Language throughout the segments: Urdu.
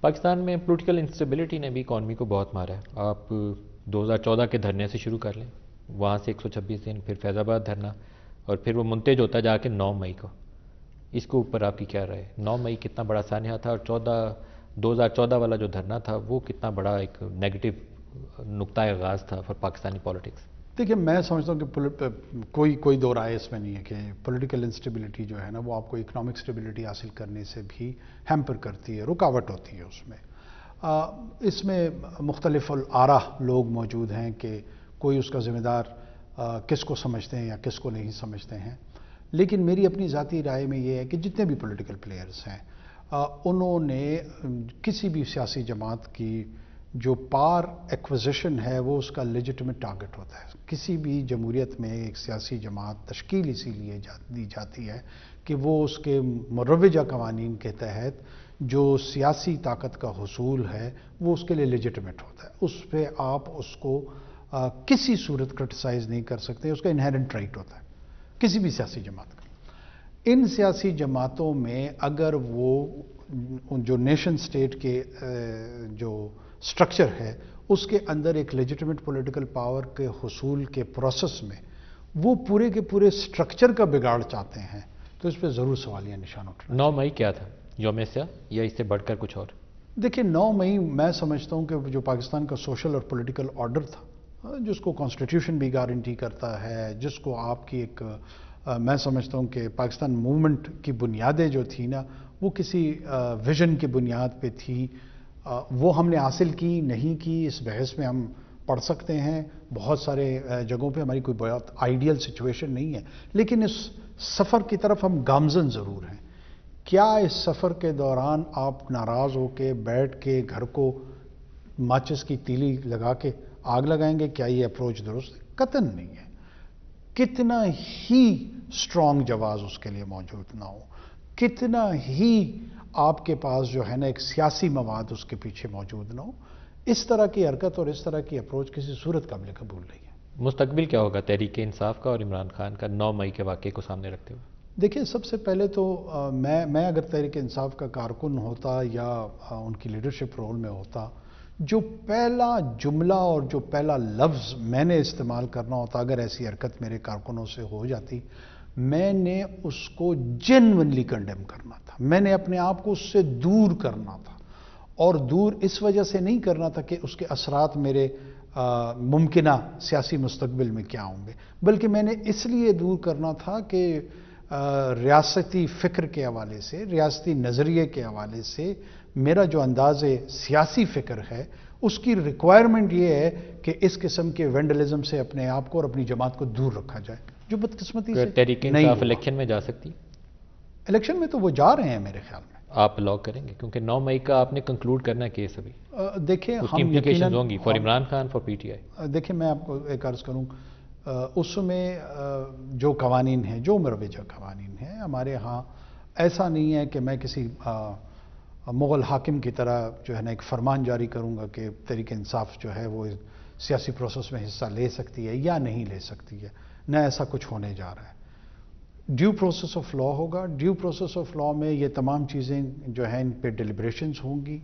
پاکستان میں پولیٹیکل انسٹیبلٹی نے بھی اکانومی کو بہت مارا ہے. آپ 2014 کے دھرنے سے شروع کر لیں, وہاں سے 126 دن, پھر فیض آباد دھرنا, اور پھر وہ منتج ہوتا جا کے 9 مئی کو. اس کے اوپر آپ کی کیا رائے؟ 9 مئی کتنا بڑا سانحہ تھا, اور 2014 والا جو دھرنا تھا وہ کتنا بڑا ایک نیگیٹو نقطۂ آغاز تھا فار پاکستانی پالیٹکس؟ دیکھیں، میں سمجھتا ہوں کہ کوئی دو رائے اس میں نہیں ہے کہ پولیٹیکل انسٹیبلٹی جو ہے نا وہ آپ کو اکنامک اسٹیبلٹی حاصل کرنے سے بھی ہیمپر کرتی ہے, رکاوٹ ہوتی ہے اس میں. اس میں مختلف الآراء لوگ موجود ہیں کہ کوئی اس کا ذمہ دار کس کو سمجھتے ہیں یا کس کو نہیں سمجھتے ہیں. لیکن میری اپنی ذاتی رائے میں یہ ہے کہ جتنے بھی پولیٹیکل پلیئرز ہیں انہوں نے کسی بھی سیاسی جماعت کی جو پار ایکوزیشن ہے وہ اس کا لیجٹیمیٹ ٹارگٹ ہوتا ہے. کسی بھی جمہوریت میں ایک سیاسی جماعت تشکیل اسی لیے دی جاتی ہے کہ وہ اس کے مروجہ قوانین کے تحت جو سیاسی طاقت کا حصول ہے وہ اس کے لیے لیجٹیمیٹ ہوتا ہے. اس پہ آپ اس کو کسی صورت کرٹیسائز نہیں کر سکتے, اس کا انہیرنٹ رائٹ ہوتا ہے کسی بھی سیاسی جماعت کا. ان سیاسی جماعتوں میں اگر وہ جو نیشن سٹیٹ کے جو سٹرکچر ہے اس کے اندر ایک لیجٹیمیٹ پولیٹیکل پاور کے حصول کے پروسیس میں وہ پورے کے پورے سٹرکچر کا بگاڑ چاہتے ہیں تو اس پہ ضرور سوالیہ نشان اٹھنا. 9 مئی کیا تھا؟ یوم سیاہ یا اس سے بڑھ کر کچھ اور؟ دیکھیں، 9 مئی میں سمجھتا ہوں کہ جو پاکستان کا سوشل اور پولیٹیکل آرڈر تھا, جس کو کانسٹیٹیوشن بھی گارنٹی کرتا ہے, جس کو آپ کی ایک میں سمجھتا ہوں کہ پاکستان موومنٹ کی بنیادیں جو تھی نا وہ کسی ویژن کی بنیاد پہ تھی. وہ ہم نے حاصل کی نہیں کی اس بحث میں ہم پڑھ سکتے ہیں. بہت سارے جگہوں پہ ہماری کوئی بہت آئیڈیل سچویشن نہیں ہے, لیکن اس سفر کی طرف ہم گامزن ضرور ہیں. کیا اس سفر کے دوران آپ ناراض ہو کے بیٹھ کے گھر کو ماچس کی تیلی لگا کے آگ لگائیں گے؟ کیا یہ اپروچ درست ہے؟ قطعاً نہیں ہے. کتنا ہی اسٹرانگ جواز اس کے لیے موجود نہ ہو, کتنا ہی آپ کے پاس جو ہے نا ایک سیاسی مواد اس کے پیچھے موجود نہ ہو, اس طرح کی حرکت اور اس طرح کی اپروچ کسی صورت قابل قبول نہیں ہے. مستقبل کیا ہوگا تحریک انصاف کا اور عمران خان کا 9 مئی کے واقعے کو سامنے رکھتے ہوئے؟ دیکھیں، سب سے پہلے تو میں اگر تحریک انصاف کا کارکن ہوتا یا ان کی لیڈرشپ رول میں ہوتا, جو پہلا جملہ اور جو پہلا لفظ میں نے استعمال کرنا ہوتا اگر ایسی حرکت میرے کارکنوں سے ہو جاتی, میں نے اس کو جینونلی کنڈیم کرنا تھا. میں نے اپنے آپ کو اس سے دور کرنا تھا, اور دور اس وجہ سے نہیں کرنا تھا کہ اس کے اثرات میرے ممکنہ سیاسی مستقبل میں کیا ہوں گے, بلکہ میں نے اس لیے دور کرنا تھا کہ ریاستی فکر کے حوالے سے, ریاستی نظریے کے حوالے سے میرا جو انداز سیاسی فکر ہے اس کی ریکوائرمنٹ یہ ہے کہ اس قسم کے وینڈلزم سے اپنے آپ کو اور اپنی جماعت کو دور رکھا جائے, جو بدقسمتی سے تحریک نہیں انصاف ہوا. الیکشن میں جا سکتی؟ الیکشن میں تو وہ جا رہے ہیں میرے خیال میں. آپ لاگ کریں گے؟ کیونکہ 9 مئی کا آپ نے کنکلوڈ کرنا ہے کیس ابھی. دیکھیں, اس کی امپلیکیشنز ہوں گی for Imran Khan, for P T I. دیکھیں, میں آپ کو ایک عرض کروں, اس میں جو قوانین ہیں, جو مروجہ قوانین ہیں ہمارے ہاں, ایسا نہیں ہے کہ میں کسی مغل حاکم کی طرح جو ہے نا ایک فرمان جاری کروں گا کہ تحریک انصاف جو ہے وہ سیاسی پروسیس میں حصہ لے سکتی ہے یا نہیں لے سکتی ہے. نہ ایسا کچھ ہونے جا رہا ہے. ڈیو پروسیس آف لا ہوگا. ڈیو پروسیس آف لا میں یہ تمام چیزیں جو ہیں ان پہ ڈیلیبریشنز ہوں گی.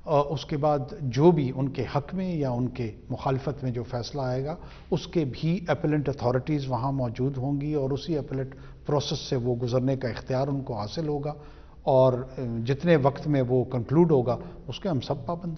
اس کے بعد جو بھی ان کے حق میں یا ان کے مخالفت میں جو فیصلہ آئے گا اس کے بھی اپیلنٹ اتھارٹیز وہاں موجود ہوں گی, اور اسی اپیلنٹ پروسیس سے وہ گزرنے کا اختیار ان کو حاصل ہوگا, اور جتنے وقت میں وہ کنکلوڈ ہوگا اس کے ہم سب پابند ہوں گے.